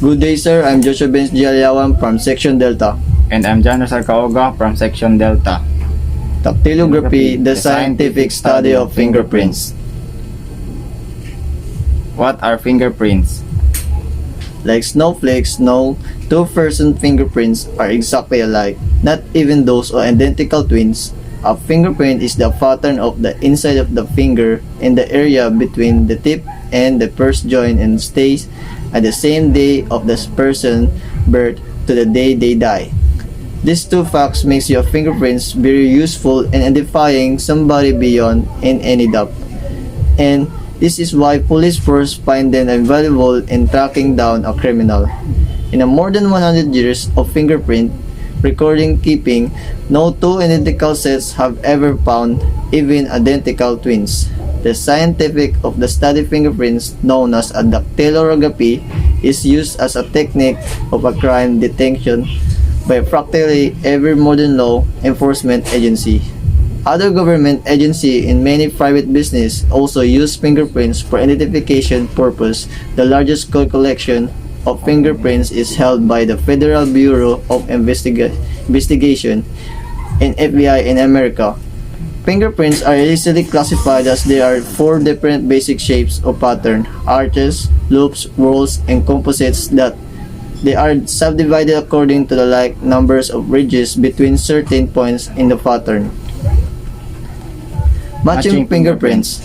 Good day, sir. I'm Joshua Benz Gialiawan from Section Delta. And I'm John Rosal Caoga from Section Delta. Dactylography, the scientific study of fingerprints. What are fingerprints? Like snowflakes, no two-person fingerprints are exactly alike, not even those are identical twins. A fingerprint is the pattern of the inside of the finger in the area between the tip and the first joint and stays at the same day of the person's birth to the day they die. These two facts makes your fingerprints very useful in identifying somebody beyond in any doubt. And this is why police force find them invaluable in tracking down a criminal. In a more than 100 years of fingerprint recording keeping, no two identical sets have ever found even identical twins. The scientific of the study fingerprints, known as a dactylography, is used as a technique of a crime detection by practically every modern law enforcement agency. Other government agencies and many private business also use fingerprints for identification purpose. The largest collection of fingerprints is held by the Federal Bureau of Investigation and FBI in America. Fingerprints are easily classified as there are four different basic shapes or pattern: arches, loops, whorls, and composites that they are subdivided according to the like numbers of ridges between certain points in the pattern. Matching fingerprints.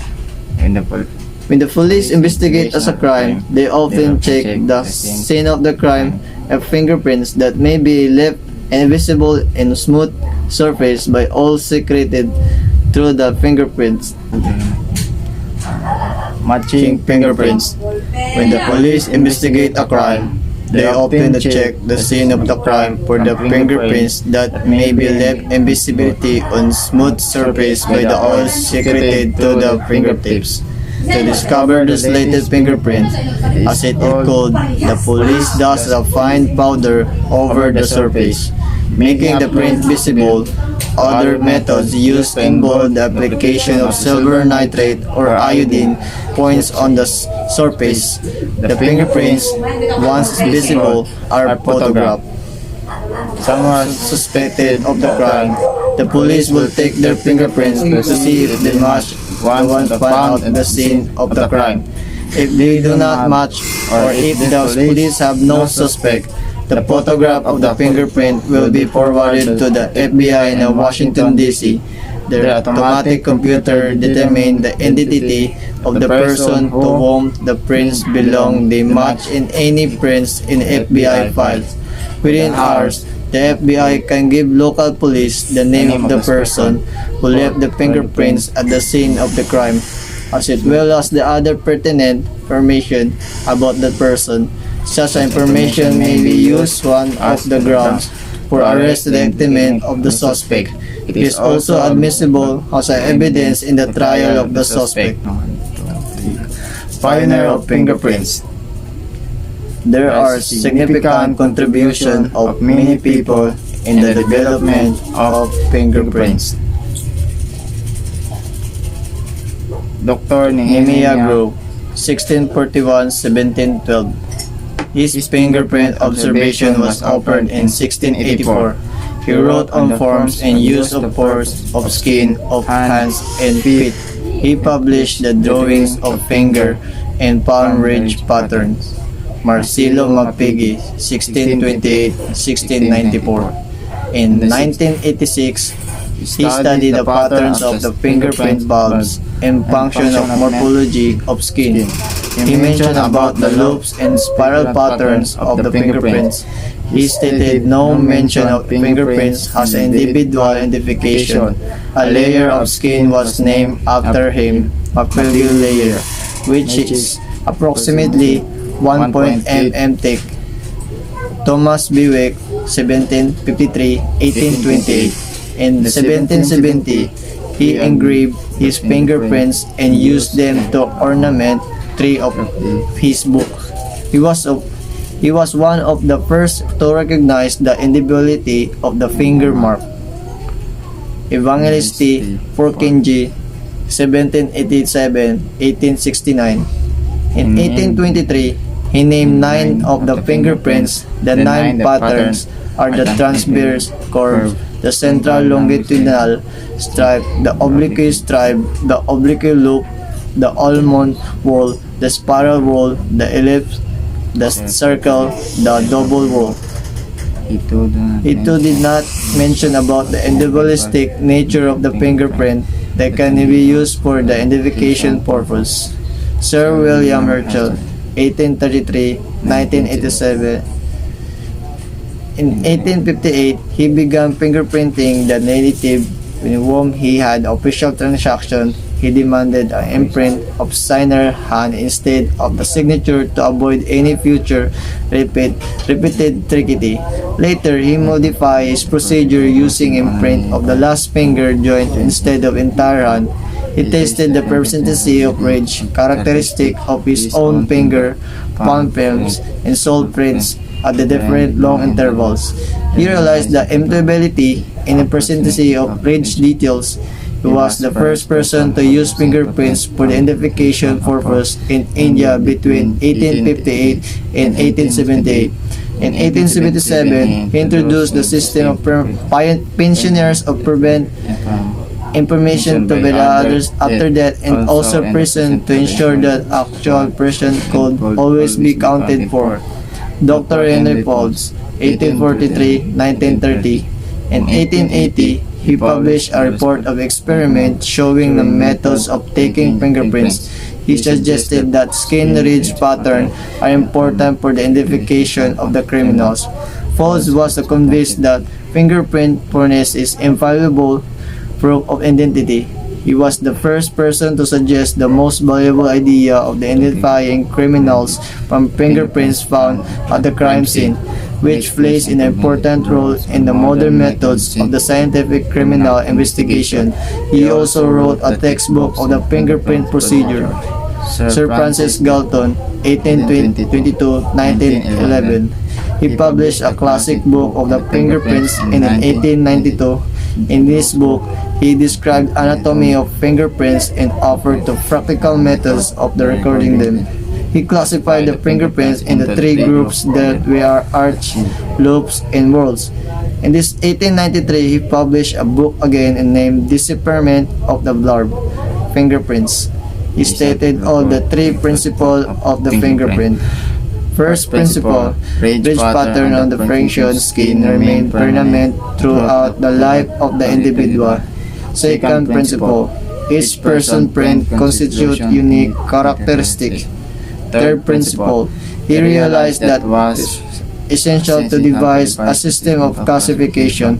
When the police investigate as a crime, they often check the scene of the crime and fingerprints that may be left invisible in a smooth surface by all secreted through the fingerprints. Matching Fingerprints. When the police investigate a crime, they often check the scene of the crime for the fingerprints that may be left invisibility on smooth surface by the oil secreted to the fingertips. To discover the slated fingerprint, as it is called, the police does a fine powder over the surface, making the print visible. Other methods used involve the application of silver nitrate or iodine points on the surface. The fingerprints, once visible, are photographed. Someone suspected of the crime, the police will take their fingerprints to see if they match the one found at the scene of the crime. If they do not match, or if the police have no suspect, the photograph of the fingerprint will be forwarded to the FBI in Washington, D.C. Their automatic computer determines the identity of the person to whom the prints belong. They match in any prints in FBI files. Within hours, the FBI can give local police the name of the person who left the fingerprints at the scene of the crime, as well as the other pertinent information about the person. Such information may be used one of the grounds for arrest and indictment of the suspect. It is also admissible as evidence in the trial of the suspect. Pioneer of fingerprints. There are significant contributions of many people in the development of fingerprints. Dr. Nehemiah Grove, 1641-1712. His fingerprint observation was offered in 1684. He wrote on forms and use of pores of skin of hands and feet. He published the drawings of finger and palm ridge patterns. Marcelo Mapigi, 1628-1694. In 1986, he studied the patterns of the fingerprint bulbs and function of morphology of skin. He mentioned about the loops and spiral patterns of the fingerprints. He stated no mention of fingerprints as individual identification. A layer of skin was named after him, Mapigi layer, which is approximately 1 mm thick. Thomas Bewick, 1753-1828. In 1770, he engraved his fingerprints and used them to ornament three of his books. He was one of the first to recognize the indelibility of the finger mark. Evangelisti Forkinji, 1787-1869. In 1823, He named 9 of the fingerprints. The 9 patterns are the transverse curve, the central longitudinal stripe, the oblique stripe, the oblique loop, the almond wall, the spiral wall, the ellipse, the circle, the double wall. He too did not mention about the individualistic nature of the fingerprint that can be used for the identification purpose. Sir William Herschel, 1833-1987. In 1858, he began fingerprinting the native with whom he had official transaction. He demanded an imprint of signer hand instead of the signature to avoid any future repeated trickery. Later, he modified his procedure using imprint of the last finger joint instead of entire hand. He tested the persistency of ridge, characteristic of his own finger, palm films, and sole prints at the different long intervals. He realized the immutability and the persistency of ridge details. He was the first person to use fingerprints for the identification purpose in India between 1858 and 1878. In 1877, he introduced the system of pensioners of prevent information to the others after that, and also present to ensure that actual person could always be counted for. Dr. Henry Folds, 1843-1930. In 1880, he published a report of experiment showing the methods of taking fingerprints. He suggested that skin ridge patterns are important for the identification of the criminals. Folds was convinced that fingerprint furnish is infallible proof of identity. He was the first person to suggest the most valuable idea of identifying criminals from fingerprints found at the crime scene, which plays an important role in the modern methods of the scientific criminal investigation. He also wrote a textbook of the fingerprint procedure. Sir Francis Galton, 1822-1911. He published a classic book of the fingerprints in 1892. In this book, he described anatomy of fingerprints and offered the practical methods of the recording them. He classified the fingerprints into 3 groups that were arch, loops, and whorls. In this 1893, he published a book again and named Decipherment of the Blurb Fingerprints. He stated all the 3 principles of the fingerprint. First principle, ridge pattern on the Frisian skin remain permanent throughout the life of the individual. Second principle, each person print constitute unique characteristic. Third principle, he realized that it was essential to devise a system of classification.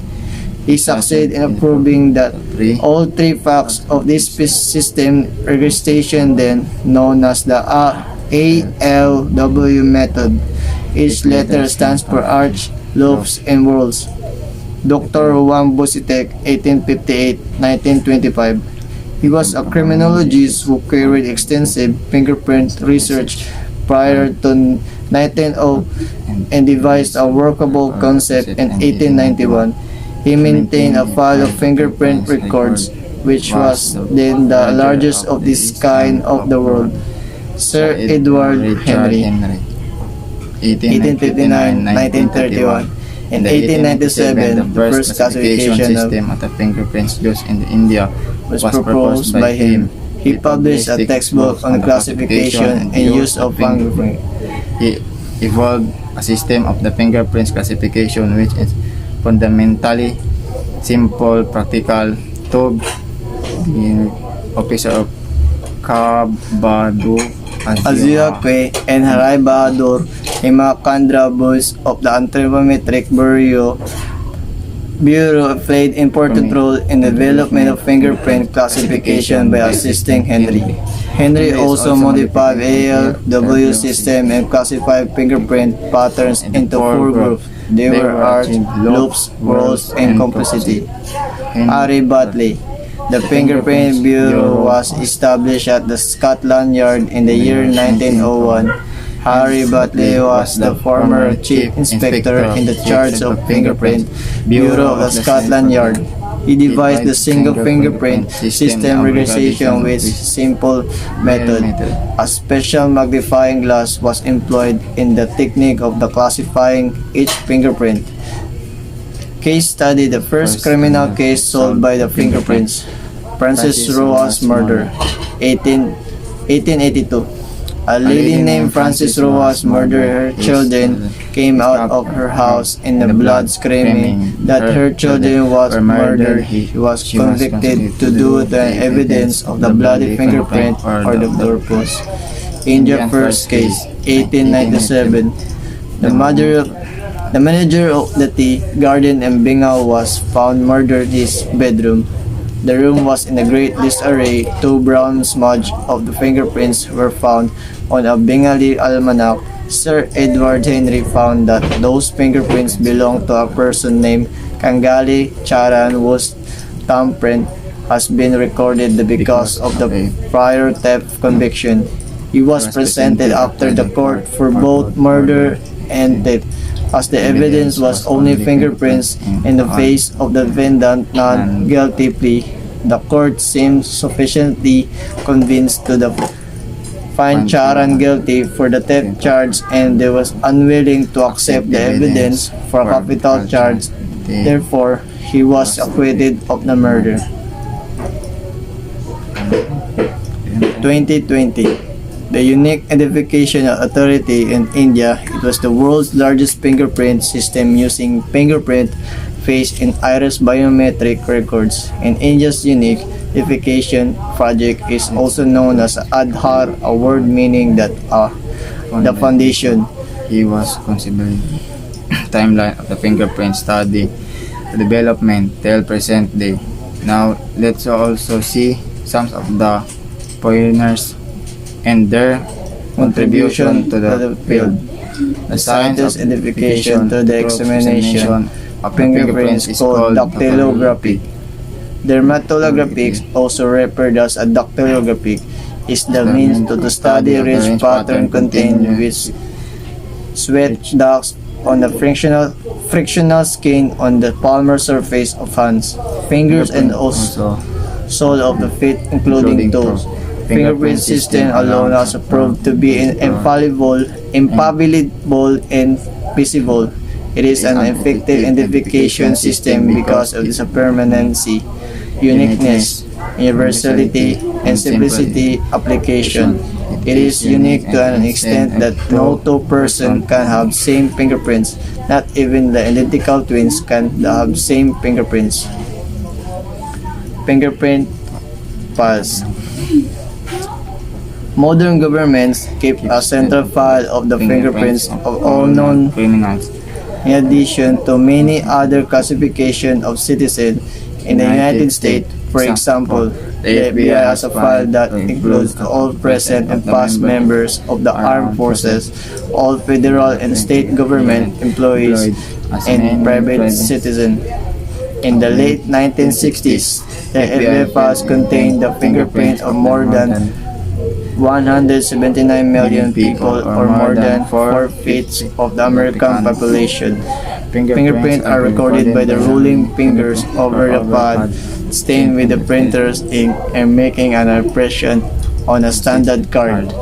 He succeeded in proving that all 3 facts of this system registration, then known as the ALW method. Each letter stands for arch, loops, and whorls. Dr. Juan Busitek, 1858-1925. He was a criminologist who carried extensive fingerprint research prior to 1900 and devised a workable concept in 1891. He maintained a file of fingerprint records, which was then the largest of this kind of the world. Sir Edward Henry, 1859-1931. In 1897, the first classification system of the fingerprints used in India was proposed by him. He published a textbook on the classification and use of fingerprint. He evolved a system of the fingerprints classification which is fundamentally simple, practical, to the officer of Kabadu Aziakwe and Harai Bahadur Himakandra Boys of the Anthropometric Bureau played important role in the development of fingerprint classification by assisting Henry. Henry also modified ALW system and classified fingerprint patterns into 4 groups. They were arch, loops, whorls, and composite. Harry Batley. The Fingerprint Bureau was established at the Scotland Yard in the year 1901. Harry Batley was the former chief inspector in the charge of Fingerprint Bureau of the Scotland Yard. He devised the single fingerprint system registration with simple method. A special magnifying glass was employed in the technique of the classifying each fingerprint. Case study: the first criminal case solved by the fingerprints. Francis Roas murder, 1882. A lady named Frances Roas murdered her children, came out of her house in the blood screaming that her children was murdered. She was convicted to do the evidence of the bloody fingerprint or the doorpost. India first case, 1897. The manager of the tea garden in Bengal was found murdered in his bedroom. The room was in a great disarray. 2 brown smudges of the fingerprints were found on a Bengali almanac. Sir Edward Henry found that those fingerprints belonged to a person named Kangali Charan, whose thumbprint has been recorded because of the prior theft conviction. He was presented after the court for both murder and theft. As the evidence was only fingerprints in the face of the defendant non-guilty plea, the court seemed sufficiently convinced to find Charan guilty for the theft charge, and they was unwilling to accept the evidence for a capital charge. Therefore, he was acquitted of the murder. 2020. The Unique Identification Authority in India, it was the world's largest fingerprint system using fingerprint, face, and iris biometric records. And India's Unique Identification Project is also known as Aadhaar, a word meaning that the foundation. He was considering timeline of the fingerprint study, the development till present day. Now let's also see some of the pioneers and their contribution to the field. The scientist identification to the examination of fingerprints is called dactylography. Dermatographics, also referred as a dactylography, is the means to study rich pattern contained with sweat ducts on the frictional skin on the palmar surface of hands, fingers, and also sole of the feet, including toes. Fingerprint system alone has proved to be infallible, impalpable, and visible. It is an effective identification system because of its permanency, uniqueness, universality, and simplicity application. It is unique to an extent that no two persons can have same fingerprints. Not even the identical twins can have same fingerprints. Fingerprint files. Modern governments keep a central file of the fingerprints of all known criminals. in addition to many other classifications of citizens in the United States. For example, the FBI has a file that includes all present and past members of the armed forces, all federal and state government employees, and private citizens. In the late 1960s, the FBI files contained the fingerprint of more than 179 million people, or more than 4/5 of the American population. Fingerprints are recorded by the ruling fingers over the pad, stained with the printer's ink, and making an impression on a standard card.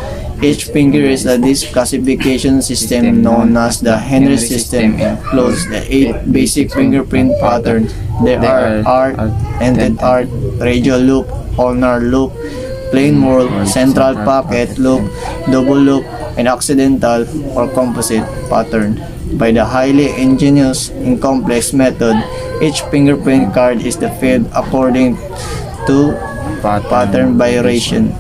Each finger is a disc classification system known as the Henry system, includes the 8 basic fingerprint patterns. There are arc, ended arc, radial loop, ulnar loop, plain whorl, central pocket loop, double loop, and accidental or composite pattern. By the highly ingenious and complex method, each fingerprint card is filled according to pattern variation.